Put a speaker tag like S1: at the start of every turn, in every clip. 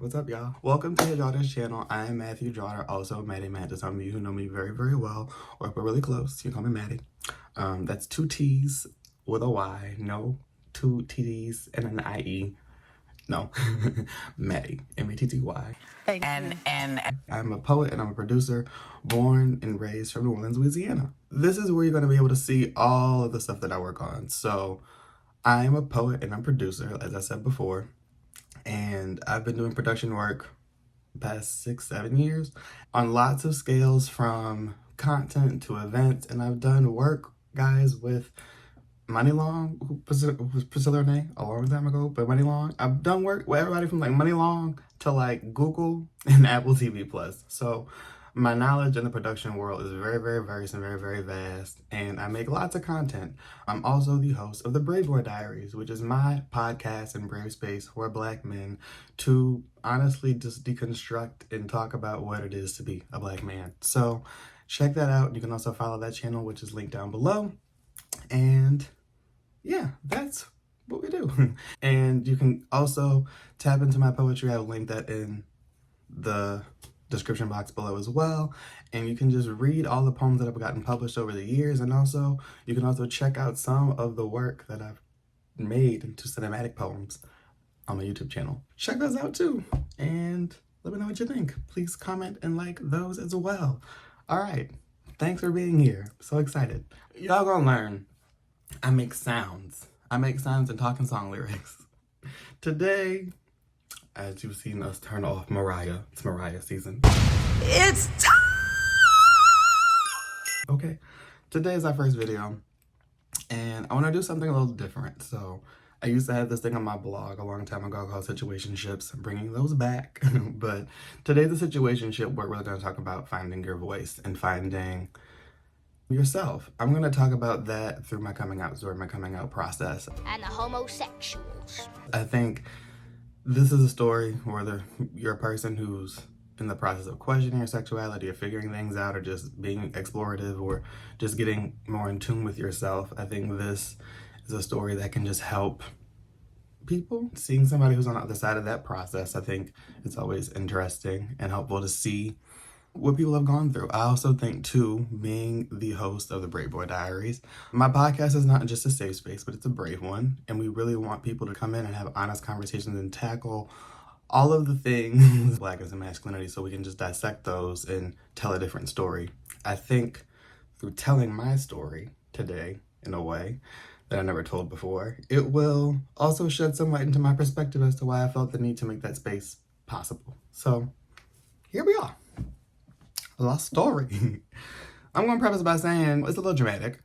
S1: What's up, y'all? Welcome to your daughter's channel. I am Matthew Daughter, also Maddie Matt. To some of you who know me very, very well, or if we're really close, you call me Maddie. That's two T's with a Y. No, two T's and an IE. No, Maddie, M-A-T-T-Y.
S2: And
S1: I'm a poet and I'm a producer, born and raised from New Orleans, Louisiana. This is where you're going to be able to see all of the stuff that I work on. So I am a poet and I'm a producer, as I said before. And I've been doing production work the past 6-7 years on lots of scales, from content to events. And I've done work, guys, with Money Long, who was Priscilla Renee a long time ago, but Money Long. I've done work with everybody from like Money Long to like Google and Apple TV Plus. So my knowledge in the production world is very, very various and very, very vast, and I make lots of content. I'm also the host of the Brave Boy Diaries, which is my podcast and brave space for Black men to honestly just deconstruct and talk about what it is to be a Black man. So check that out. You can also follow that channel, which is linked down below. And yeah, that's what we do. And you can also tap into my poetry. I will link that in the description box below as well, and you can just read all the poems that I've gotten published over the years, and also you can also check out some of the work that I've made into cinematic poems on my YouTube channel. Check those out too, and let me know what you think. Please comment and like those as well. All right, thanks for being here. So excited. Y'all gonna learn I make sounds and talking song lyrics. Today, as you've seen us turn off Mariah, it's Mariah season.
S2: it's time.
S1: Okay, today is our first video, and I want to do something a little different. So I used to have this thing on my blog a long time ago called Situationships. I'm bringing those back. But today's a situationship where we're going to talk about finding your voice and finding yourself. I'm going to talk about that through my coming out story, my coming out process.
S3: And the homosexuals.
S1: I think this is a story where you're a person who's in the process of questioning your sexuality or figuring things out or just being explorative or just getting more in tune with yourself. I think this is a story that can just help people. Seeing somebody who's on the other side of that process, I think it's always interesting and helpful to see what people have gone through. I also think too, being the host of the Brave Boy Diaries, my podcast is not just a safe space, but it's a brave one. And we really want people to come in and have honest conversations and tackle all of the things Blackness and masculinity, so we can just dissect those and tell a different story. I think through telling my story today in a way that I never told before, it will also shed some light into my perspective as to why I felt the need to make that space possible. So here we are. La story. I'm going to preface by saying it's a little dramatic.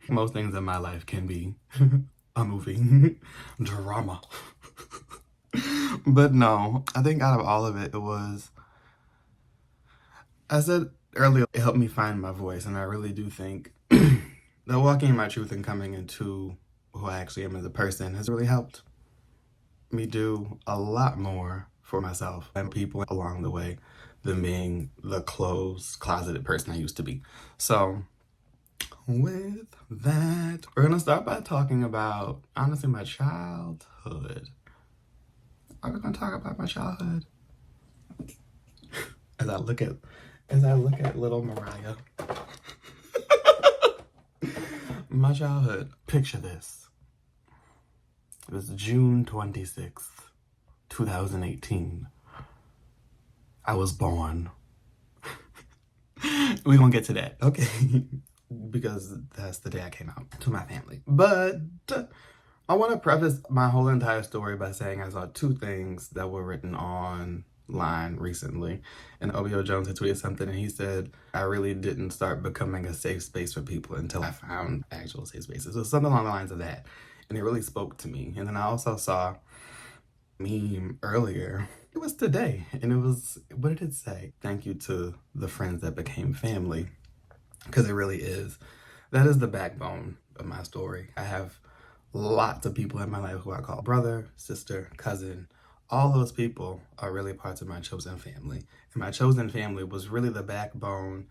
S1: Most things in my life can be a movie. Drama. But no, I think out of all of it, I said earlier, it helped me find my voice. And I really do think that walking in my truth and coming into who I actually am as a person has really helped me do a lot more for myself and people along the way than being the closed, closeted person I used to be. So with that, we're gonna start by talking about, honestly, my childhood. Are we gonna talk about my childhood? As I look at little Mariah. My childhood, picture this. It was June 26th, 2018. I was born. We're gonna get to that, okay? Because that's the day I came out to my family. But I want to preface my whole entire story by saying I saw two things that were written online recently. And OBO Jones had tweeted something, and he said, I really didn't start becoming a safe space for people until I found actual safe spaces. So something along the lines of that. And it really spoke to me. And then I also saw a meme earlier. It was today, and it was, what did it say? Thank you to the friends that became family, because it really is. That is the backbone of my story. I have lots of people in my life who I call brother, sister, cousin. All those people are really parts of my chosen family. And my chosen family was really the backbone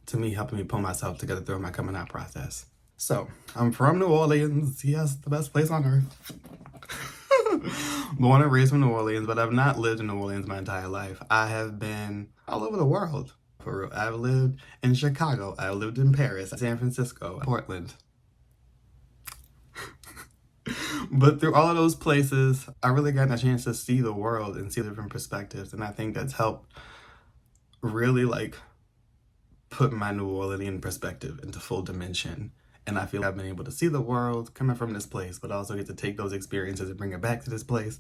S1: to me, helping me pull myself together through my coming out process. So, I'm from New Orleans. Yes, the best place on earth. Born and raised from New Orleans, but I've not lived in New Orleans my entire life. I have been all over the world. For real. I've lived in Chicago. I lived in Paris, San Francisco, Portland. But through all of those places, I really got a chance to see the world and see different perspectives. And I think that's helped really put my New Orleans perspective into full dimension. And I feel I've been able to see the world coming from this place, but also get to take those experiences and bring it back to this place.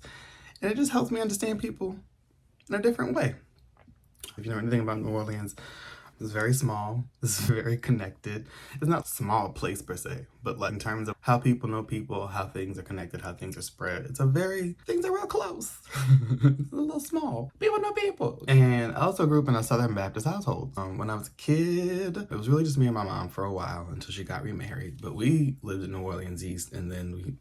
S1: And it just helps me understand people in a different way. If you know anything about New Orleans, it's very small, it's very connected. It's not a small place per se, but in terms of how people know people, how things are connected, how things are spread, things are real close. It's a little small. People know people. And I also grew up in a Southern Baptist household. When I was a kid, it was really just me and my mom for a while until she got remarried. But we lived in New Orleans East, and then we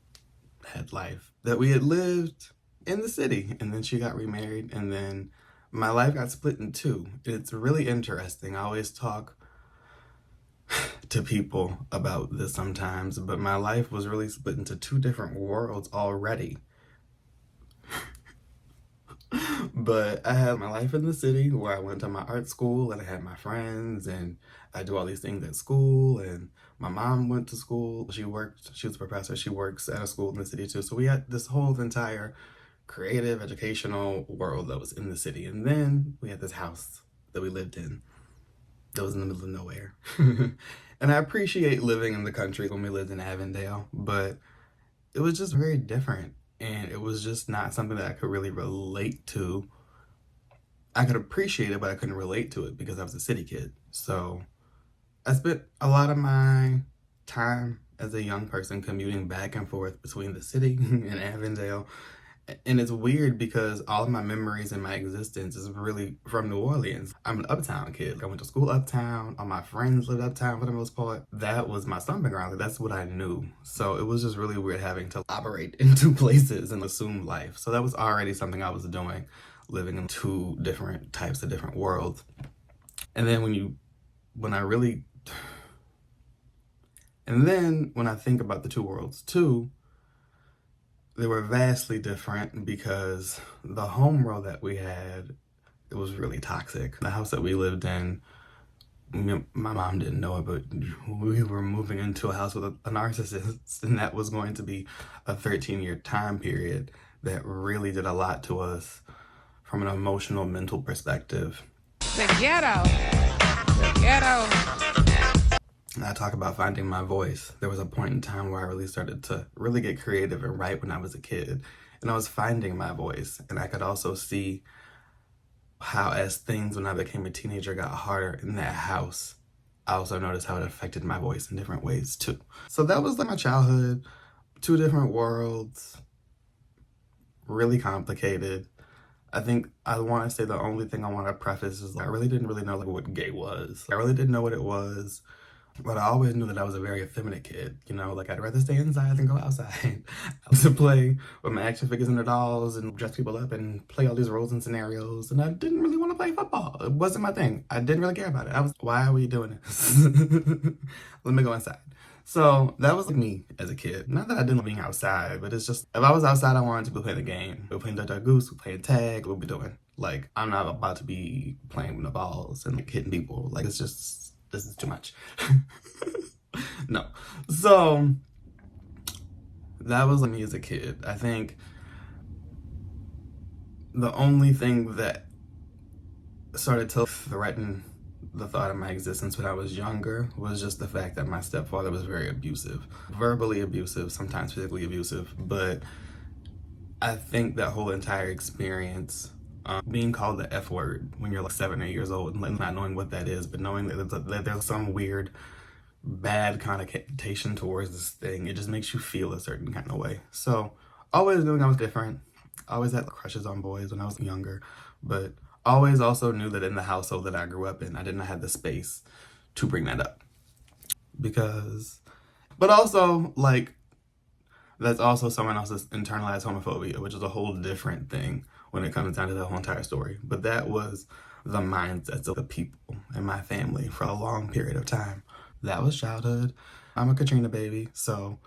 S1: had life that we had lived in the city. And then she got remarried, and then my life got split in two. It's really interesting. I always talk to people about this sometimes, but my life was really split into two different worlds already. But I had my life in the city where I went to my art school and I had my friends and I do all these things at school, and my mom went to school. She was a professor. She works at a school in the city too. So we had this whole entire creative, educational world that was in the city. And then we had this house that we lived in that was in the middle of nowhere. And I appreciate living in the country when we lived in Avondale, but it was just very different. And it was just not something that I could really relate to. I could appreciate it, but I couldn't relate to it because I was a city kid. So I spent a lot of my time as a young person commuting back and forth between the city and Avondale. And it's weird because all of my memories and my existence is really from New Orleans. I'm an uptown kid. I went to school uptown. All my friends lived uptown for the most part. That was my stomping ground. That's what I knew. So it was just really weird having to operate in two places and assume life. So that was already something I was doing, living in two different types of different worlds. And then when I think about the two worlds too, they were vastly different because the home world that we had, it was really toxic. The house that we lived in, my mom didn't know it, but we were moving into a house with a narcissist, and that was going to be a 13-year time period that really did a lot to us from an emotional, mental perspective.
S2: The ghetto. The ghetto.
S1: And I talk about finding my voice. There was a point in time where I really started to really get creative and write when I was a kid. And I was finding my voice. And I could also see how as things when I became a teenager got harder in that house, I also noticed how it affected my voice in different ways too. So that was my childhood, two different worlds, really complicated. I think I want to say the only thing I want to preface is I really didn't really know what gay was. I really didn't know what it was. But I always knew that I was a very effeminate kid. I'd rather stay inside than go outside. I used to play with my action figures and the dolls and dress people up and play all these roles and scenarios. And I didn't really want to play football. It wasn't my thing. I didn't really care about it. Why are we doing this? Let me go inside. So that was me as a kid. Not that I didn't love being outside, but it's just, if I was outside, I wanted to be playing the game. We were playing Duck Goose, we were playing tag, what we doing? I'm not about to be playing with the balls and hitting people. It's just, this is too much. No. So that was me as a kid. I think the only thing that started to threaten the thought of my existence when I was younger was just the fact that my stepfather was very abusive, verbally abusive, sometimes physically abusive. But I think that whole entire experience, being called the F word when you're 7 or 8 years old and not knowing what that is, but knowing that there's some weird bad connotation towards this thing, it just makes you feel a certain kind of way. So always knew I was different. Always had crushes on boys when I was younger, but always also knew that in the household that I grew up in, I didn't have the space to bring that up. But also, that's also someone else's internalized homophobia, which is a whole different thing when it comes down to the whole entire story. But that was the mindsets of the people in my family for a long period of time. That was childhood. I'm a Katrina baby, so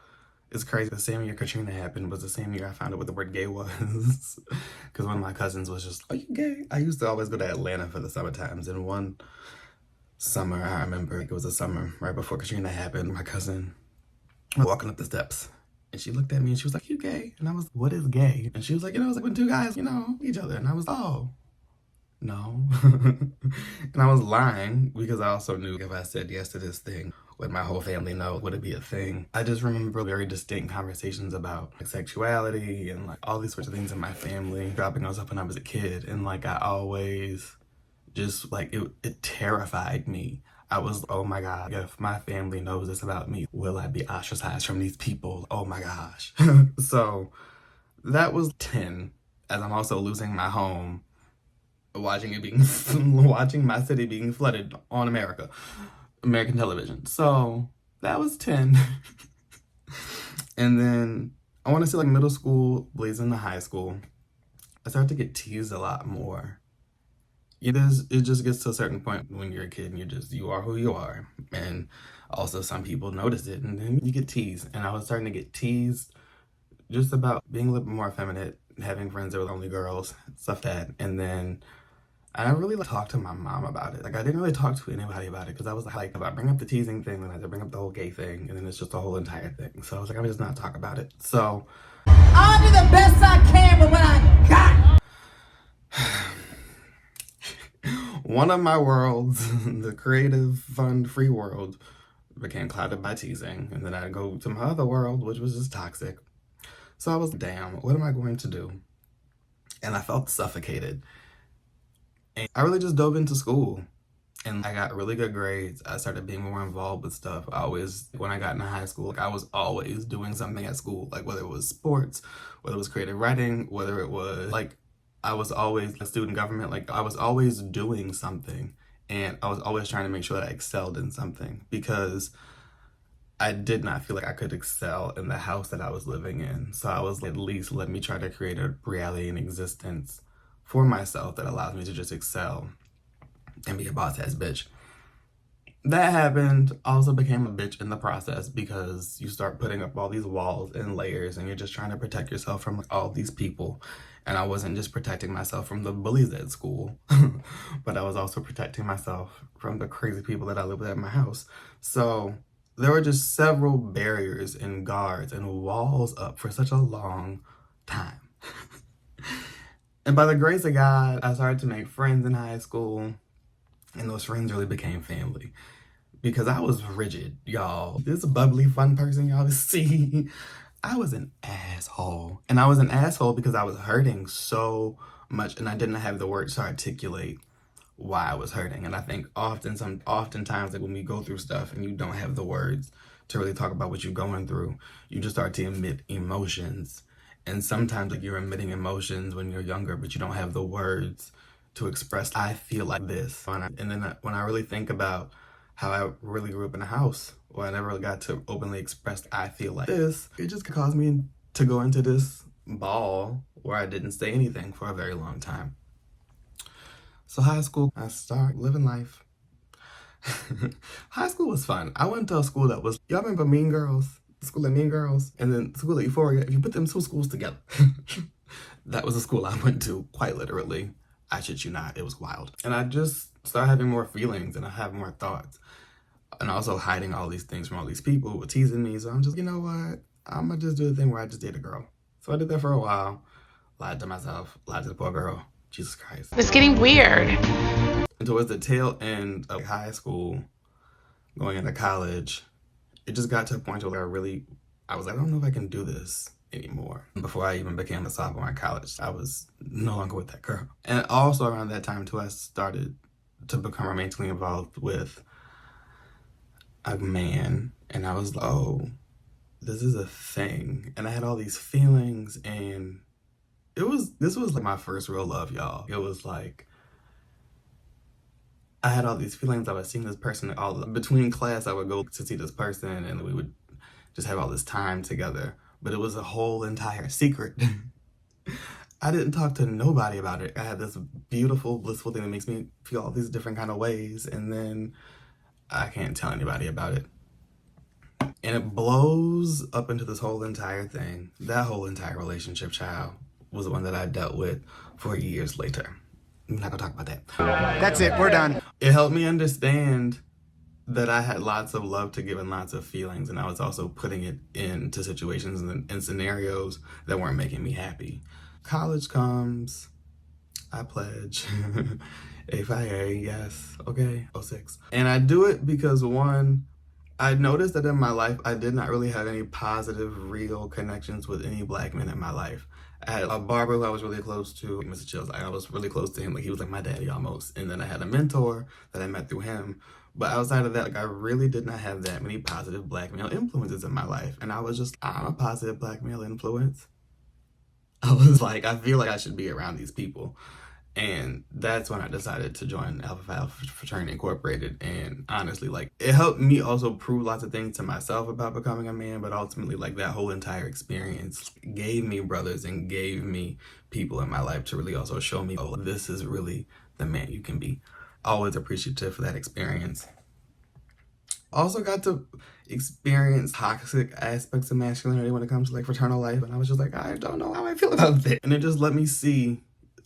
S1: It's crazy. The same year Katrina happened was the same year I found out what the word gay was. Because one of my cousins was just, are you gay? I used to always go to Atlanta for the summer times. And one summer, I remember, it was a summer right before Katrina happened, my cousin was walking up the steps. And she looked at me and she was like, you gay? And I was, what is gay? And she was like, it's like when two guys, each other. And I was, oh, no. And I was lying because I also knew if I said yes to this thing, would my whole family know? Would it be a thing? I just remember very distinct conversations about sexuality and all these sorts of things in my family dropping us up when I was a kid. And I always just it terrified me. I was, oh my God, if my family knows this about me, will I be ostracized from these people? Oh my gosh. So that was 10, as I'm also losing my home, watching my city being flooded on American television. So that was 10. And then I want to say middle school bleeds into high school. I started to get teased a lot more. It just gets to a certain point when you're a kid and you are who you are. And also some people notice it and then you get teased. And I was starting to get teased just about being a little bit more effeminate, having friends that were only girls, stuff like that. And then I didn't really talk to my mom about it. I didn't really talk to anybody about it because I was like, if I bring up the teasing thing, then I have to bring up the whole gay thing, and then it's just a whole entire thing. So I was like, I'm just not talk about it. So
S4: I'll do the best I can with what I got.
S1: One of my worlds, the creative, fun, free world, became clouded by teasing, and then I go to my other world, which was just toxic. So I was, damn, what am I going to do? And I felt suffocated. And I really just dove into school and I got really good grades. I started being more involved with stuff. When I got into high school, I was always doing something at school, whether it was sports, whether it was creative writing, whether it was I was always a student government. I was always doing something and I was always trying to make sure that I excelled in something because I did not feel like I could excel in the house that I was living in. So I was at least let me try to create a reality and existence for myself that allows me to just excel and be a boss-ass bitch. That happened, also became a bitch in the process because you start putting up all these walls and layers and you're just trying to protect yourself from all these people. And I wasn't just protecting myself from the bullies at school, but I was also protecting myself from the crazy people that I live with at my house. So there were just several barriers and guards and walls up for such a long time. And by the grace of God, I started to make friends in high school, and those friends really became family. Because I was rigid, y'all. This bubbly, fun person y'all see, I was an asshole. And I was an asshole because I was hurting so much, and I didn't have the words to articulate why I was hurting. And I think oftentimes when we go through stuff and you don't have the words to really talk about what you're going through, you just start to emit emotions. And sometimes you're emitting emotions when you're younger, but you don't have the words to express, I feel like this. And then when I really think about how I really grew up in a house where I never really got to openly express, I feel like this, it just caused me to go into this ball where I didn't say anything for a very long time. So high school, I started living life. High school was fun. I went to a school that was, y'all remember Mean Girls? The school of Mean Girls, and then the school of Euphoria. If you put them two schools together, that was the school I went to, quite literally. I shit you not, it was wild. And I just started having more feelings and I have more thoughts. And also hiding all these things from all these people who were teasing me. So I'm just, you know what? I'm gonna just do the thing where I just date a girl. So I did that for a while. Lied to myself, lied to the poor girl. Jesus Christ.
S2: It's getting weird.
S1: And towards the tail end of high school, going into college, it just got to a point where I was like, I don't know if I can do this anymore. Before I even became a sophomore in college, I was no longer with that girl. And also around that time too, I started to become romantically involved with a man. And I was like, oh, this is a thing. And I had all these feelings and this was my first real love, y'all. It was I had all these feelings. I was seeing this person between class. I would go to see this person and we would just have all this time together. But it was a whole entire secret. I didn't talk to nobody about it. I had this beautiful, blissful thing that makes me feel all these different kind of ways. And then I can't tell anybody about it. And it blows up into this whole entire thing. That whole entire relationship, child, was the one that I dealt with 4 years later. I'm not gonna talk about that.
S5: That's it, we're done.
S1: It helped me understand that I had lots of love to give and lots of feelings, and I was also putting it into situations and scenarios that weren't making me happy. College comes, I pledge. AFIA, yes, okay, '06. And I do it because, one, I noticed that in my life, I did not really have any positive, real connections with any black men in my life. I had a barber who I was really close to, Mr. Chills. I was really close to him. Like, he was like my daddy almost. And then I had a mentor that I met through him. But outside of that, like, I really did not have that many positive black male influences in my life. And I was just, I'm a positive black male influence. I was like, I feel like I should be around these people. And that's when I decided to join Alpha Phi Alpha Fraternity Incorporated. And honestly, like, it helped me also prove lots of things to myself about becoming a man. But ultimately, like, that whole entire experience gave me brothers and gave me people in my life to really also show me, oh, this is really the man you can be. Always appreciative for that experience. Also got to experience toxic aspects of masculinity when it comes to, like, fraternal life. And I was just like, I don't know how I feel about that. And it just let me see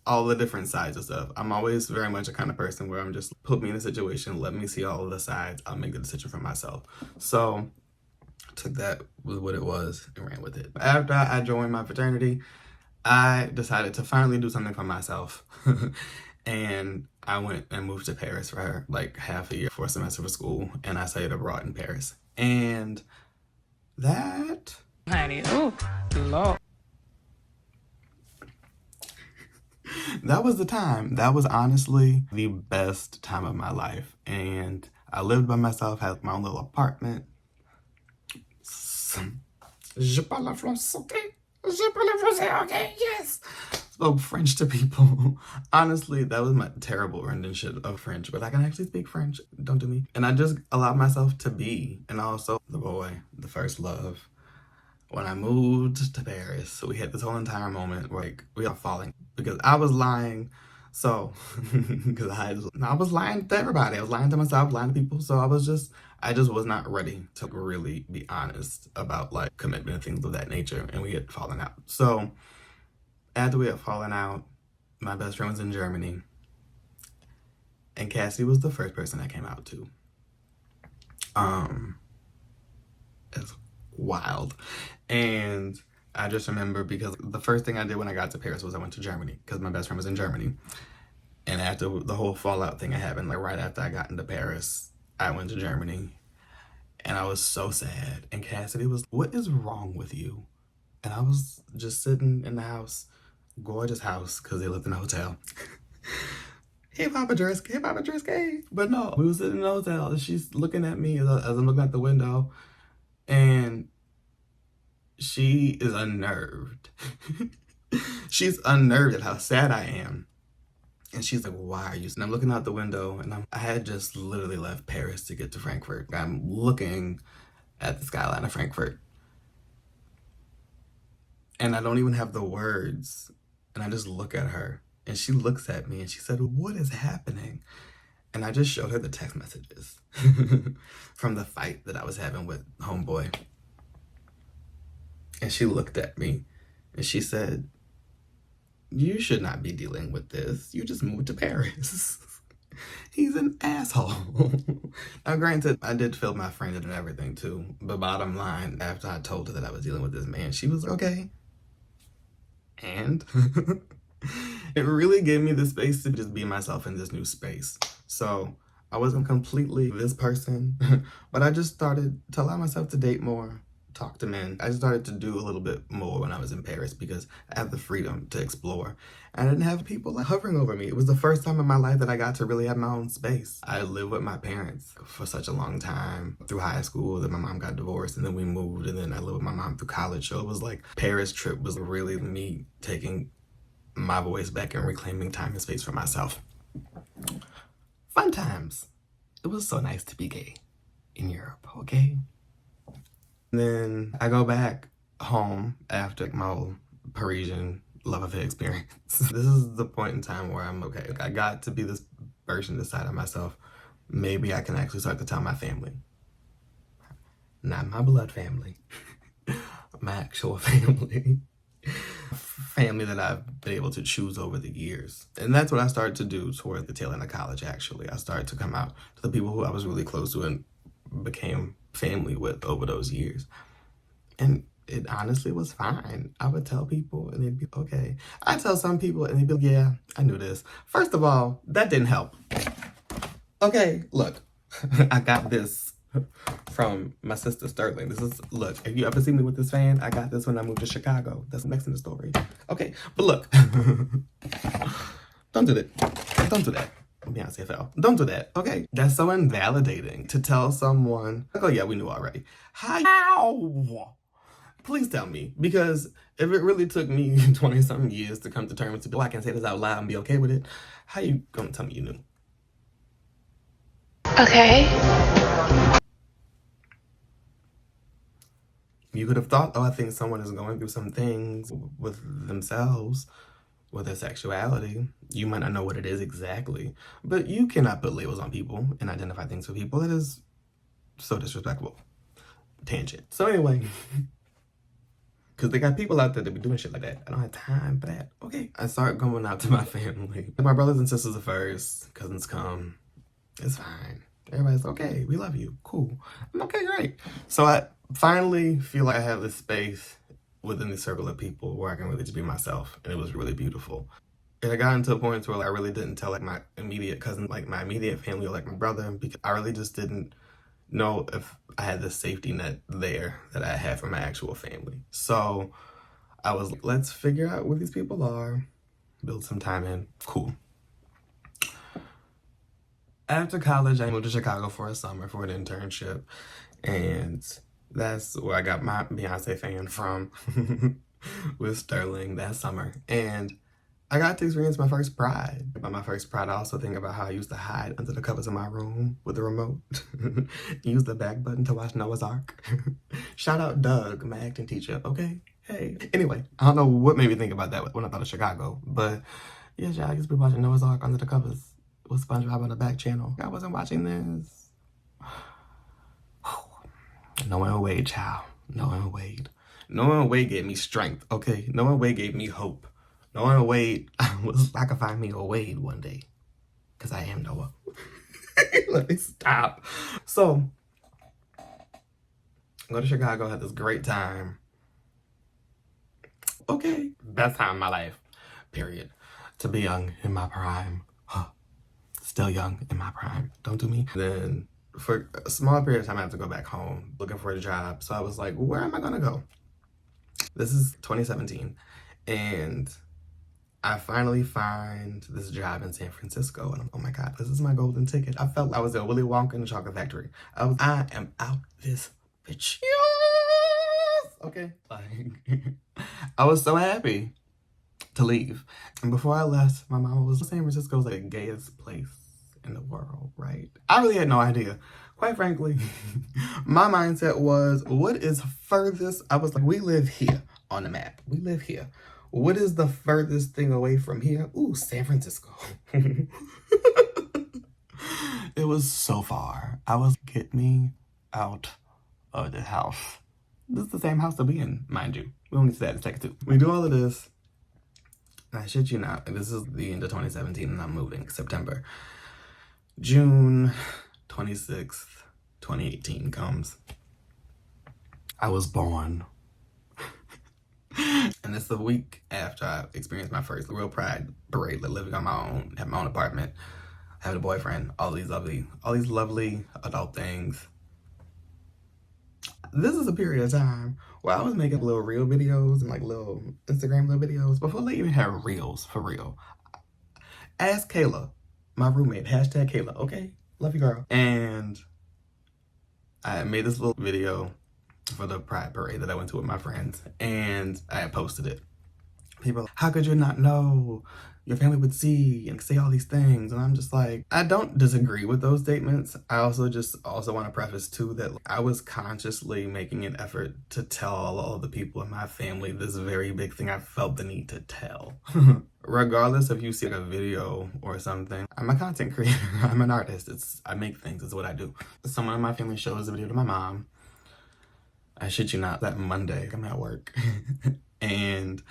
S1: all the different sides of stuff. I'm always very much a kind of person where I'm just, put me in a situation, let me see all of the sides, I'll make the decision for myself. So took that with what it was and ran with it. After I joined my fraternity, I decided to finally do something for myself. And I went and moved to Paris for like half a year for a semester for school, and I studied abroad in Paris. And that,
S2: Honey, oh, Lord.
S1: that was the time. That was honestly the best time of my life. And I lived by myself, had my own little apartment. Je parle français, okay? Je parle français, okay? Yes. Spoke French to people. Honestly, that was my terrible rendition of French, but I can actually speak French. Don't do me. And I just allowed myself to be. And also the boy, the first love. When I moved to Paris, we had this whole entire moment where, like, we are falling because I was lying. So, because I was lying to everybody. I was lying to myself, lying to people. So I just was not ready to really be honest about, like, commitment and things of that nature. And we had fallen out. So after we had fallen out, my best friend was in Germany. And Cassie was the first person I came out to. It's wild. And I just remember because the first thing I did when I got to Paris was I went to Germany because my best friend was in Germany. And after the whole fallout thing happened, like right after I got into Paris, I went to Germany. And I was so sad. And Cassidy was, what is wrong with you? And I was just sitting in the house, gorgeous house, because they lived in a hotel. Hey, Papa Drisky, hey, Papa Drisky. But no, we were sitting in the hotel and she's looking at me as I'm looking out the window. And she is unnerved. She's unnerved at how sad I am. And she's like, why are you? And I'm looking out the window and I had just literally left Paris to get to Frankfurt. I'm looking at the skyline of Frankfurt. And I don't even have the words. And I just look at her and she looks at me and she said, what is happening? And I just showed her the text messages from the fight that I was having with homeboy. And she looked at me and she said, you should not be dealing with this. You just moved to Paris. He's an asshole. Now, granted, I did feel my friend and everything too. But bottom line, after I told her that I was dealing with this man, she was like, okay. And it really gave me the space to just be myself in this new space. So I wasn't completely this person, but I just started to allow myself to date more, talk to men. I started to do a little bit more when I was in Paris because I had the freedom to explore. I didn't have people like hovering over me. It was the first time in my life that I got to really have my own space. I lived with my parents for such a long time through high school. Then my mom got divorced and then we moved and then I lived with my mom through college. So it was like Paris trip was really me taking my voice back and reclaiming time and space for myself. Fun times. It was so nice to be gay in Europe, okay? And then I go back home after my whole Parisian love affair experience. This is the point in time where I'm okay. I got to be this version inside of myself. Maybe I can actually start to tell my family. not my blood family, my actual family. Family that I've been able to choose over the years. And that's what I started to do toward the tail end of college, actually. I started to come out to the people who I was really close to and became family with over those years. And it honestly was fine. I would tell people and they'd be okay. I tell some people and they'd be like, yeah, I knew this. First of all, that didn't help. Okay, look, I got this from my sister Sterling. This is, look, if you ever see me with this fan, I got this when I moved to Chicago. That's next in the story. Okay, but look, don't do that. Don't do that. Beyonce fell. Don't do that, okay? That's so invalidating to tell someone, like, oh yeah, we knew already. How? Please tell me, because if it really took me 20-something years to come to terms to be, oh, I can say this out loud and be okay with it, how you gonna tell me you knew?
S2: Okay.
S1: You could have thought, oh, I think someone is going through some things with themselves, with their sexuality. You might not know what it is exactly, but you cannot put labels on people and identify things for people. It is so disrespectful. Tangent. So anyway, because they got people out there that be doing shit like that. I don't have time for that. Okay. I start going out to my family. My brothers and sisters are first. Cousins come. It's fine. Everybody's okay. We love you. Cool. I'm okay, great. So I finally feel like I have this space within the circle of people where I can really just be myself. And it was really beautiful. And I got into a point where I really didn't tell like my immediate cousin, like my immediate family or like my brother, because I really just didn't know if I had the safety net there that I had for my actual family. So I was like, let's figure out where these people are, build some time in. Cool. After college, I moved to Chicago for a summer for an internship. And that's where I got my Beyonce fan from with Sterling that summer. And I got to experience my first Pride. By my first Pride, I also think about how I used to hide under the covers of my room with the remote. Use the back button to watch Noah's Ark. Shout out Doug, my acting teacher, okay? Hey. Anyway, I don't know what made me think about that when I thought of Chicago. But yeah, y'all, I used to be watching Noah's Ark under the covers with SpongeBob on the back channel. I wasn't watching this. Noah and Wade, child. Noah and Wade. Noah and Wade gave me strength, okay? Noah and Wade gave me hope. Noah and Wade, I could find me a Wade one day. Because I am Noah. Let me stop. So, I go to Chicago, had this great time. Okay. Best time of my life. Period. To be young in my prime. Still young in my prime. Don't do me. Then for a small period of time, I have to go back home looking for a job. So I was like, where am I going to go? This is 2017. And I finally find this job in San Francisco. And I'm, oh my God, this is my golden ticket. I felt like I was at Willy Wonka in the Chocolate Factory. I am out this bitch. Yes! Okay. Like, I was so happy to leave. And before I left, my mama was San Francisco was like the gayest place in the world, right? I really had no idea. Quite frankly, my mindset was, what is furthest? I was like, we live here on the map. We live here. What is the furthest thing away from here? Ooh, San Francisco. It was so far. I was, get me out of the house. This is the same house that we in, mind you. We don't get to that in a second too. We do all of this. I shit you not, this is the end of 2017 and I'm moving September. June 26th, 2018 comes. I was born. And it's a week after I experienced my first real Pride parade, like living on my own, have my own apartment, having a boyfriend, all these lovely adult things. This is a period of time where I was making little reel videos and like little Instagram little videos before they even had reels for real. Ask Kayla, my roommate, hashtag Kayla, okay? Love you, girl. And I made this little video for the Pride parade that I went to with my friends, and I posted it. People are like, how could you not know? Your family would see and say all these things. And I'm just like, I don't disagree with those statements. I also want to preface too that I was consciously making an effort to tell all the people in my family this very big thing I felt the need to tell. Regardless if you see like a video or something, I'm a content creator. I'm an artist. I make things. It's what I do. Someone in my family shows the video to my mom. I shit you not, that Monday, I'm at work and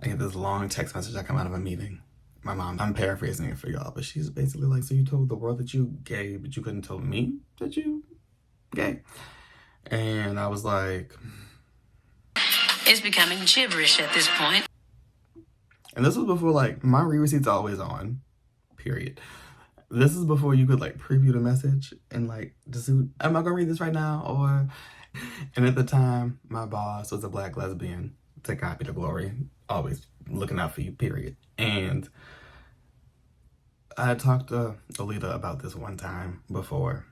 S1: I get this long text message. I come out of a meeting. My mom, I'm paraphrasing it for y'all, but she's basically like, so you told the world that you gay, but you couldn't tell me that you gay? And I was like,
S5: It's becoming gibberish at this point.
S1: and this was before, like, my read receipt's always on, period. This is before you could, like, preview the message and, like, am I gonna read this right now? Or, and at the time, my boss was a Black lesbian. To God be the glory. Always looking out for you, period. And I had talked to Alita about this one time before.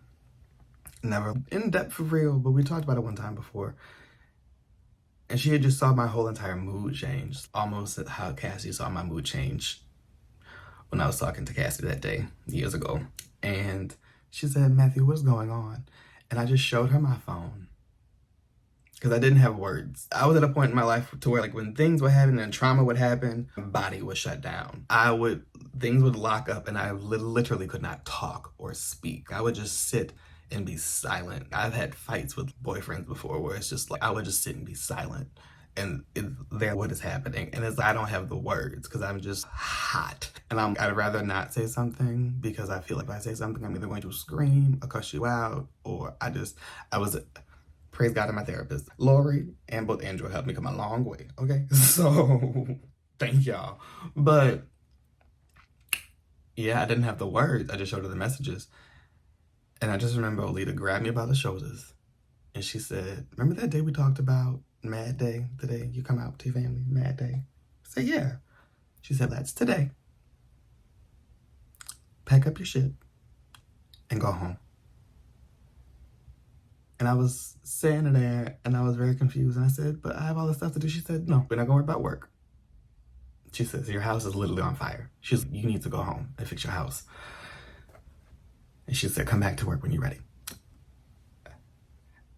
S1: Never in depth for real, but we talked about it one time before. And she had just saw my whole entire mood change. Almost how Cassie saw my mood change when I was talking to Cassie that day, years ago. And she said, Matthew, what's going on? And I just showed her my phone. Because I didn't have words. I was at a point in my life to where, like, when things would happen and trauma would happen, my body would shut down. Things would lock up and I literally could not talk or speak. I would just sit and be silent. I've had fights with boyfriends before where it's just like, I would just sit and be silent. And what is happening? And I don't have the words because I'm just hot. And I'd rather not say something because I feel like if I say something, I'm either going to scream or cuss you out, or praise God and my therapist, Lori, and both Andrew helped me come a long way, okay? So, thank y'all. But, yeah, I didn't have the words. I just showed her the messages. And I just remember Alita grabbed me by the shoulders. And she said, remember that day we talked about Mad Day? The day you come out to your family, Mad Day? I said, yeah. She said, that's today. Pack up your shit and go home. And I was sitting there and I was very confused. And I said, but I have all this stuff to do. She said, no, we're not going to worry about work. She says, your house is literally on fire. She's like, you need to go home and fix your house. And she said, come back to work when you're ready.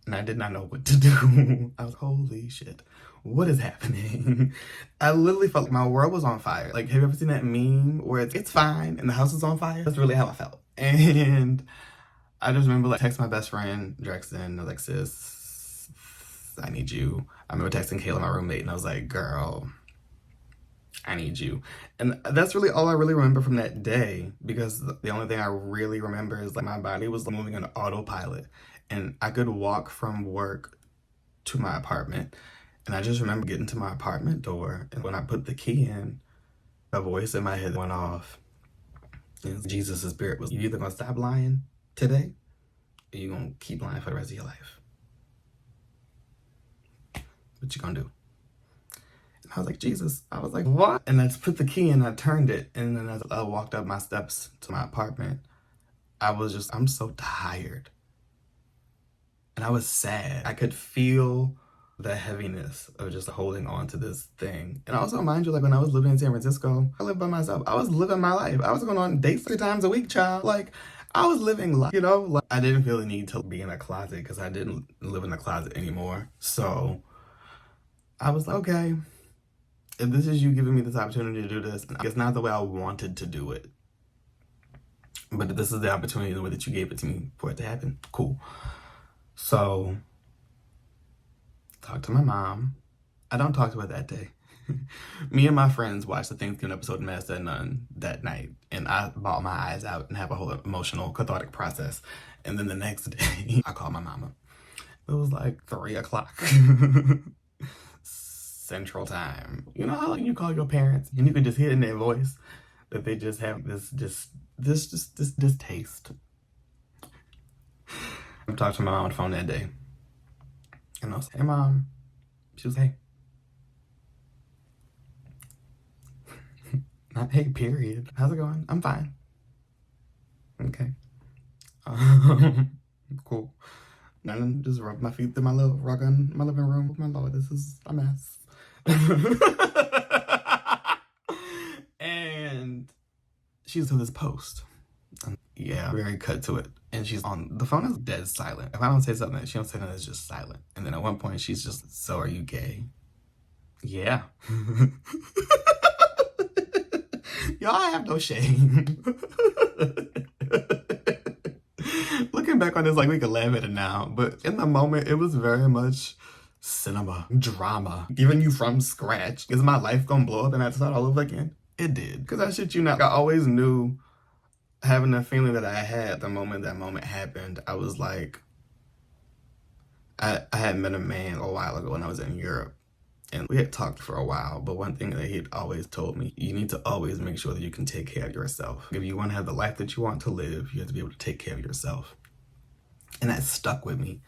S1: And I did not know what to do. I was, holy shit, what is happening? I literally felt like my world was on fire. Like, have you ever seen that meme where it's fine and the house is on fire? That's really how I felt. And I just remember, like, texting my best friend, Drexton. I was like, sis, I need you. I remember texting Kayla, my roommate, and I was like, girl, I need you. And that's really all I really remember from that day, because the only thing I really remember is, like, my body was moving on autopilot. And I could walk from work to my apartment. And I just remember getting to my apartment door. And when I put the key in, a voice in my head went off. And Jesus' spirit was, you either going to stop lying today, or you gonna keep lying for the rest of your life. What you gonna do? And I was like, Jesus. I was like, what? And I put the key in, I turned it, and then as I walked up my steps to my apartment, I'm so tired. And I was sad. I could feel the heaviness of just holding on to this thing. And also, mind you, like, when I was living in San Francisco, I lived by myself. I was living my life. I was going on dates 3 times a week, child. Like, I was living life, you know? Like, I didn't feel the need to be in a closet because I didn't live in a closet anymore. So I was like, okay, if this is you giving me this opportunity to do this, it's not the way I wanted to do it. But if this is the opportunity, the way that you gave it to me for it to happen, cool. So, talk to my mom. I don't talk to her that day. Me and my friends watched the Thanksgiving episode of Master and None that night, and I bawled my eyes out and have a whole emotional, cathartic process. And then the next day, I called my mama. It was like 3 o'clock Central Time. You know how, like, you call your parents and you can just hear in their voice that they just have this distaste. I talked to my mom on the phone that day, and I was like, hey, Mom. She was, hey. Not hey, period. How's it going? I'm fine. Okay. Cool. And then just rub my feet through my little rug in my living room. My Lord, this is a mess. And she's in this post. Yeah, very cut to it. And she's on the phone is dead silent. If I don't say something, she don't say nothing, it's just silent. And then at one point she's just, so are you gay? Yeah. Y'all have no shame. Looking back back on this, like, we can laugh at it now, but in the moment, it was very much cinema, drama, giving you from scratch. Is my life gonna blow up and I have to start all over again? It did. Because I shit you not, I always knew, having the feeling that I had the moment that moment happened, I was like, I had met a man a while ago when I was in Europe. And we had talked for a while, but one thing that he'd always told me, you need to always make sure that you can take care of yourself. If you want to have the life that you want to live, you have to be able to take care of yourself. And that stuck with me,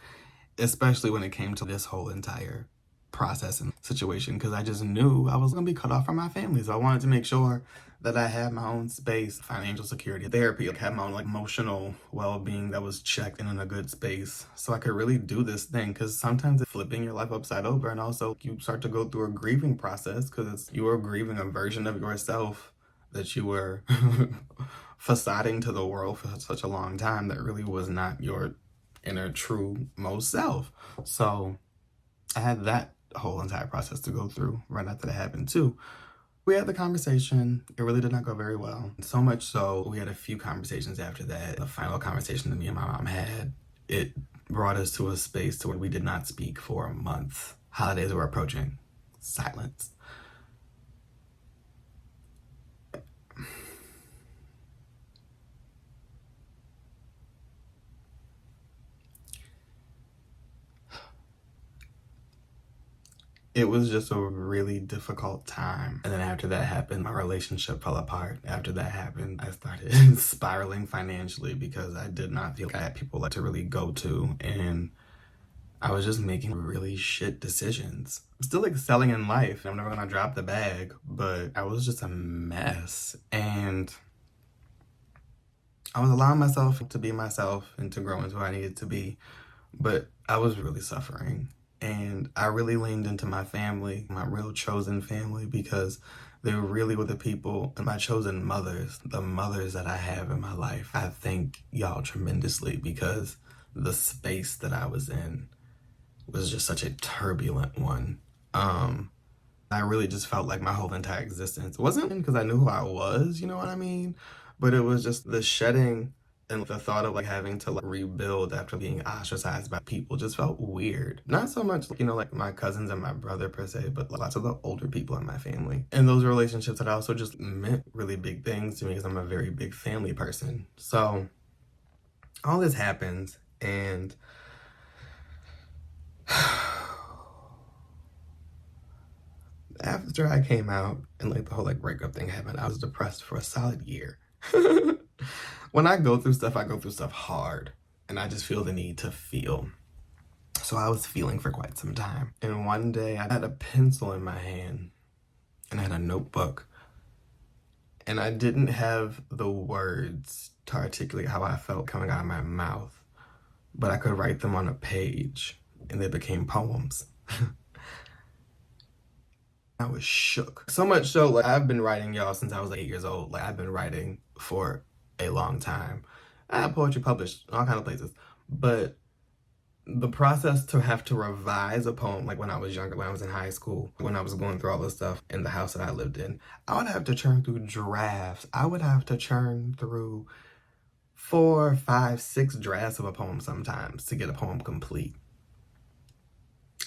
S1: especially when it came to this whole entire process and situation, because I just knew I was going to be cut off from my family. So I wanted to make sure that I had my own space, financial security, therapy, had my own like emotional well-being that was checked and in a good space, so I could really do this thing. Because sometimes it's flipping your life upside over, and also you start to go through a grieving process because you were grieving a version of yourself that you were facading to the world for such a long time that really was not your inner true most self. So I had that whole entire process to go through right after that happened too. We had the conversation. It really did not go very well. So much so, we had a few conversations after that. The final conversation that me and my mom had, it brought us to a space to where we did not speak for a month. Holidays were approaching. Silence. It was just a really difficult time. And then after that happened, my relationship fell apart. After that happened, I started spiraling financially because I did not feel I had people like to really go to. And I was just making really shit decisions. I'm still excelling in life. I'm never gonna drop the bag, but I was just a mess. And I was allowing myself to be myself and to grow into who I needed to be. But I was really suffering. And I really leaned into my family, my real chosen family, because they really were the people, and my chosen mothers, the mothers that I have in my life. I thank y'all tremendously because the space that I was in was just such a turbulent one. I really just felt like my whole entire existence wasn't because I knew who I was, you know what I mean? But it was just the shedding and the thought of like having to like rebuild after being ostracized by people just felt weird. Not so much, you know, like my cousins and my brother per se, but lots of the older people in my family. And those relationships that also just meant really big things to me because I'm a very big family person. So all this happens, and after I came out and like the whole like breakup thing happened, I was depressed for a solid year. When I go through stuff hard, and I just feel the need to feel. So I was feeling for quite some time. And one day I had a pencil in my hand and I had a notebook, and I didn't have the words to articulate how I felt coming out of my mouth, but I could write them on a page and they became poems. I was shook. So much so, like, I've been writing, y'all, since I was like 8 years old. Like, I've been writing for a long time. I have poetry published in all kinds of places. But the process to have to revise a poem, like when I was younger, when I was in high school, when I was going through all this stuff in the house that I lived in, I would have to churn through drafts. I would have to churn through 4, 5, 6 drafts of a poem sometimes to get a poem complete.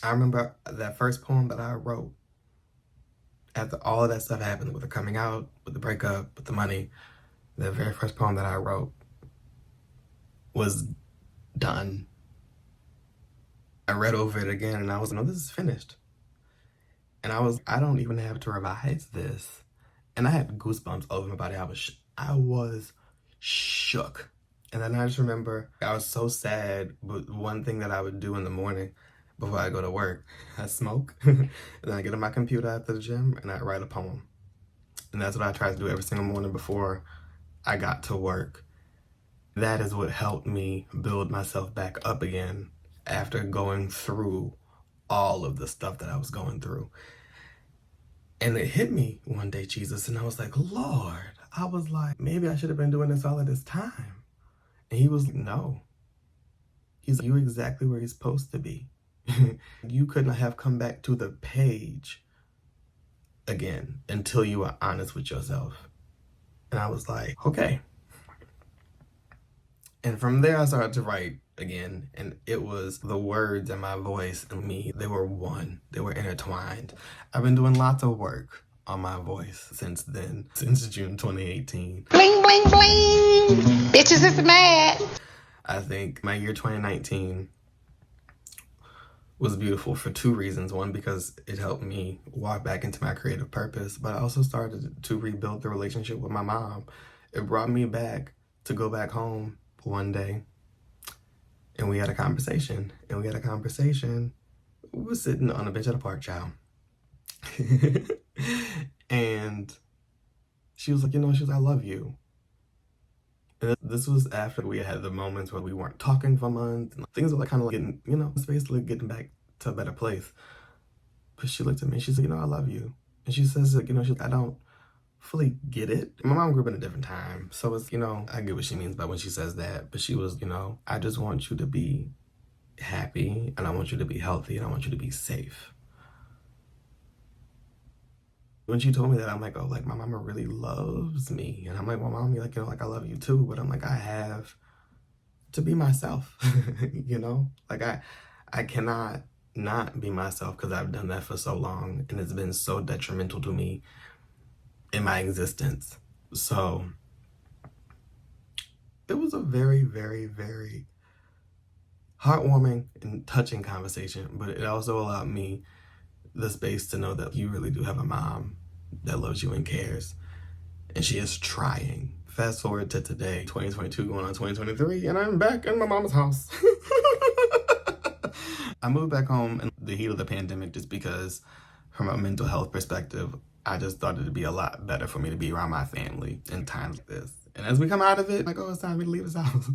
S1: I remember that first poem that I wrote, after all of that stuff happened, with the coming out, with the breakup, with the money, the very first poem that I wrote was done. I read over it again and I was like, no, this is finished. And I don't even have to revise this. And I had goosebumps all over my body. I was shook. And then I just remember I was so sad, but one thing that I would do in the morning before I go to work, I smoke, and then I get on my computer after the gym and I write a poem. And that's what I try to do every single morning before I got to work. That is what helped me build myself back up again after going through all of the stuff that I was going through. And it hit me one day, Jesus, and I was like, Lord, I was like, maybe I should have been doing this all of this time. And he was like, no. He's like, you're exactly where you're supposed to be. You couldn't have come back to the page again until you were honest with yourself. And I was like, okay. And from there, I started to write again, and it was the words and my voice and me. They were one. They were intertwined. I've been doing lots of work on my voice since then, since June 2018.
S3: Bling, bling, bling. Bitches is mad.
S1: I think my year 2019 was beautiful for two reasons. One, because it helped me walk back into my creative purpose, but I also started to rebuild the relationship with my mom. It brought me back to go back home one day, and we had a conversation. We were sitting on a bench at a park, child. And she was like, I love you. And this was after we had the moments where we weren't talking for months, and things were like kind of like getting, it's basically getting back to a better place. But she looked at me and she said, I love you. And she says, I don't fully get it. My mom grew up in a different time. So it's, I get what she means by when she says that. But she was, I just want you to be happy, and I want you to be healthy, and I want you to be safe. When she told me that, I'm like, oh, like my mama really loves me. And I'm like, well, mommy, like, like I love you too. But I'm like, I have to be myself, like I cannot not be myself, because I've done that for so long, and it's been so detrimental to me in my existence. So it was a very, very, very heartwarming and touching conversation, but it also allowed me the space to know that you really do have a mom that loves you and cares, and she is trying. Fast forward to today, 2022 going on 2023, and I'm back in my mama's house. I moved back home in the heat of the pandemic just because, from a mental health perspective, I just thought it'd be a lot better for me to be around my family in times like this. And as we come out of it, like, oh, it's time for me to leave this house.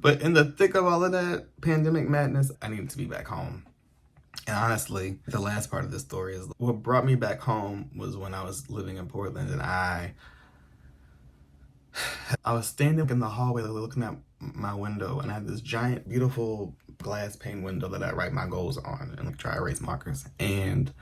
S1: But in the thick of all of that pandemic madness, I needed to be back home. And honestly, the last part of this story is what brought me back home was when I was living in Portland, and I was standing in the hallway looking out my window, and I had this giant, beautiful glass pane window that I write my goals on and like dry erase markers. And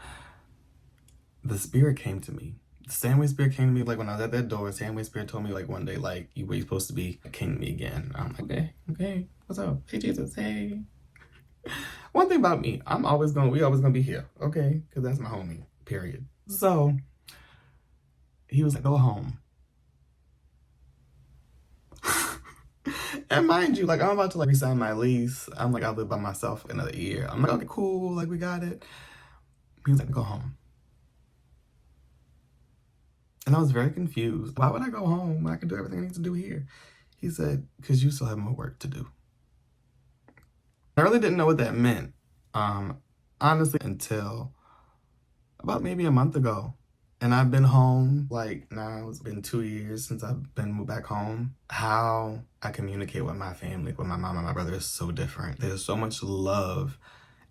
S1: the spirit came to me. The same way spirit came to me, like when I was at that door, the same way spirit told me like one day, like, you were supposed to be, came to me again. I'm like, okay, what's up? Hey, Jesus, hey. One thing about me, we always gonna be here, okay? Because that's my homie, period. So he was like, go home. And mind you, like, I'm about to like resign my lease. I'm like, I'll live by myself another year. I'm like, okay, cool, like we got it. He was like, go home. And I was very confused. Why would I go home when I can do everything I need to do here? He said, because you still have more work to do. I really didn't know what that meant, honestly, until about maybe a month ago. And I've been home, like, now it's been 2 years since I've been moved back home. How I communicate with my family, with my mom and my brother, is so different. There's so much love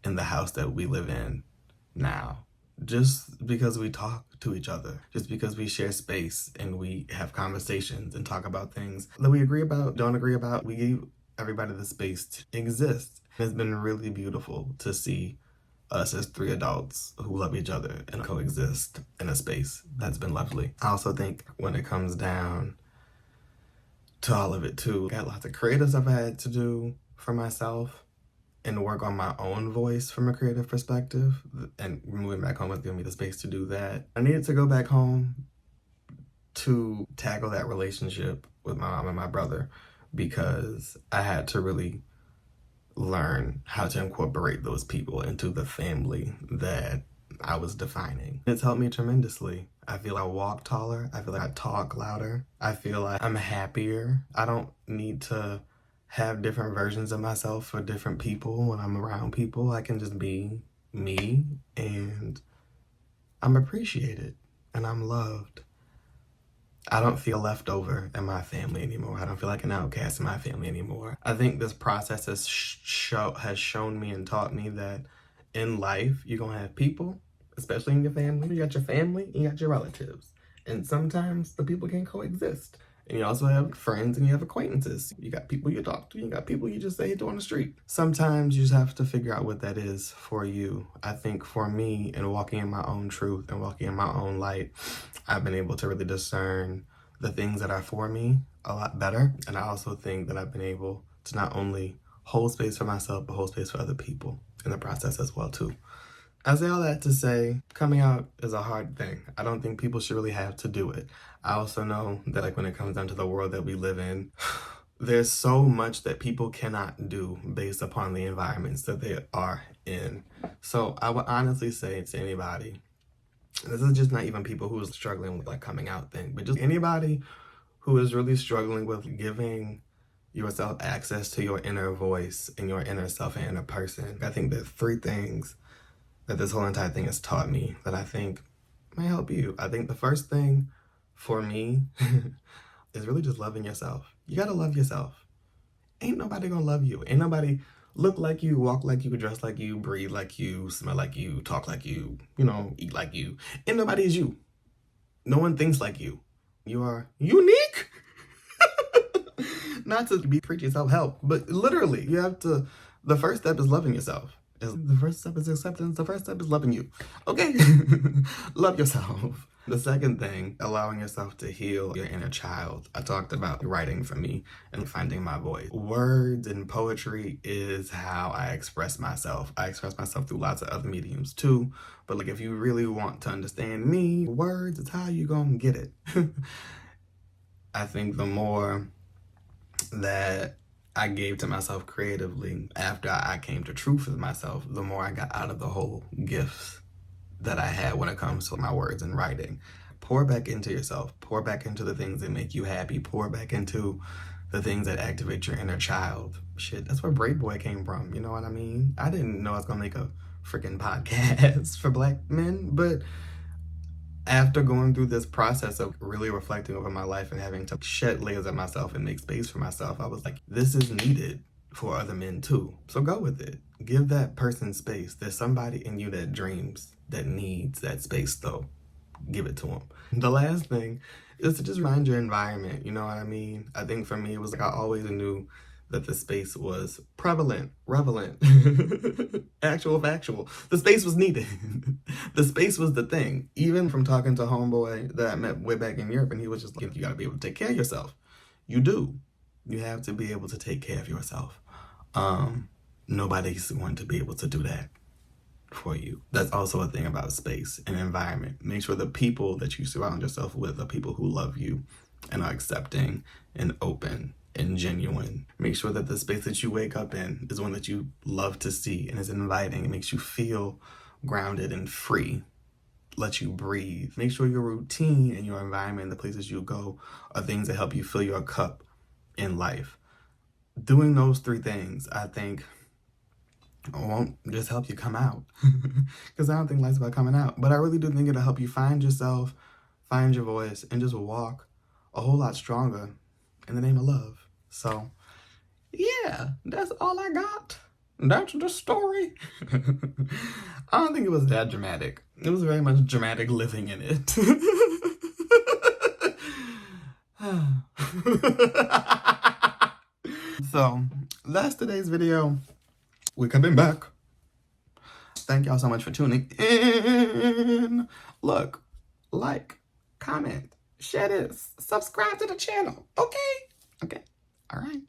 S1: in the house that we live in now. Just because we talk to each other, just because we share space and we have conversations and talk about things that we agree about, don't agree about, we give everybody the space to exist. It's been really beautiful to see us as three adults who love each other and coexist in a space. That's been lovely. I also think when it comes down to all of it too, I got lots of creative stuff I had to do for myself and work on my own voice from a creative perspective, and moving back home has given me the space to do that. I needed to go back home to tackle that relationship with my mom and my brother, because I had to really learn how to incorporate those people into the family that I was defining. It's helped me tremendously. I feel I walk taller. I feel like I talk louder. I feel like I'm happier. I don't need to have different versions of myself for different people when I'm around people. I can just be me, and I'm appreciated and I'm loved. I don't feel left over in my family anymore. I don't feel like an outcast in my family anymore. I think this process has shown me and taught me that in life, you're going to have people, especially in your family. You got your family and you got your relatives. And sometimes the people can coexist. And you also have friends and you have acquaintances. You got people you talk to, you got people you just say to on the street. Sometimes you just have to figure out what that is for you. I think for me, in walking in my own truth and walking in my own light, I've been able to really discern the things that are for me a lot better. And I also think that I've been able to not only hold space for myself, but hold space for other people in the process as well too. I say all that to say, coming out is a hard thing. I don't think people should really have to do it. I also know that like when it comes down to the world that we live in, there's so much that people cannot do based upon the environments that they are in. So I would honestly say to anybody, this is just not even people who are struggling with like coming out thing, but just anybody who is really struggling with giving yourself access to your inner voice and your inner self and inner person. I think there's 3 things that this whole entire thing has taught me that I think might help you. I think the first thing for me is really just loving yourself. You gotta love yourself. Ain't nobody gonna love you. Ain't nobody look like you, walk like you, dress like you, breathe like you, smell like you, talk like you, eat like you. Ain't nobody is you. No one thinks like you. You are unique. Not to be preaching self-help, but literally, you have to, the first step is loving yourself. The first step is acceptance. The first step is loving you. Okay? Love yourself. The second thing, allowing yourself to heal your inner child. I talked about writing for me and finding my voice. Words and poetry is how I express myself. I express myself through lots of other mediums too. But like if you really want to understand me, words is how you gonna get it. I think the more that I gave to myself creatively after I came to truth with myself, the more I got out of the whole gifts that I had when it comes to my words and writing. Pour back into yourself. Pour back into the things that make you happy. Pour back into the things that activate your inner child. Shit, that's where Brave Boy came from. You know what I mean? I didn't know I was gonna make a freaking podcast for Black men, but after going through this process of really reflecting over my life and having to shed layers of myself and make space for myself, I was like, this is needed for other men too. So go with it. Give that person space. There's somebody in you that dreams, that needs that space though. Give it to them. The last thing is to just mind your environment. You know what I mean? I think for me, it was like I always knew that the space was relevant, actual, factual. The space was needed. The space was the thing. Even from talking to homeboy that I met way back in Europe, and he was just like, you gotta be able to take care of yourself. You do. You have to be able to take care of yourself. Nobody's going to be able to do that for you. That's also a thing about space and environment. Make sure the people that you surround yourself with are people who love you and are accepting and open and genuine. Make sure that the space that you wake up in is one that you love to see and is inviting. It makes you feel grounded and free. Let you breathe. Make sure your routine and your environment, the places you go, are things that help you fill your cup in life. Doing those 3 things, I think, won't just help you come out. Because I don't think life's about coming out. But I really do think it'll help you find yourself, find your voice, and just walk a whole lot stronger in the name of love. So, yeah, that's all I got. That's the story. I don't think it was that dramatic. It was very much dramatic living in it. So, that's today's video. We're coming back. Thank y'all so much for tuning in. Look, like, comment, share this, subscribe to the channel. Okay? Okay. All right.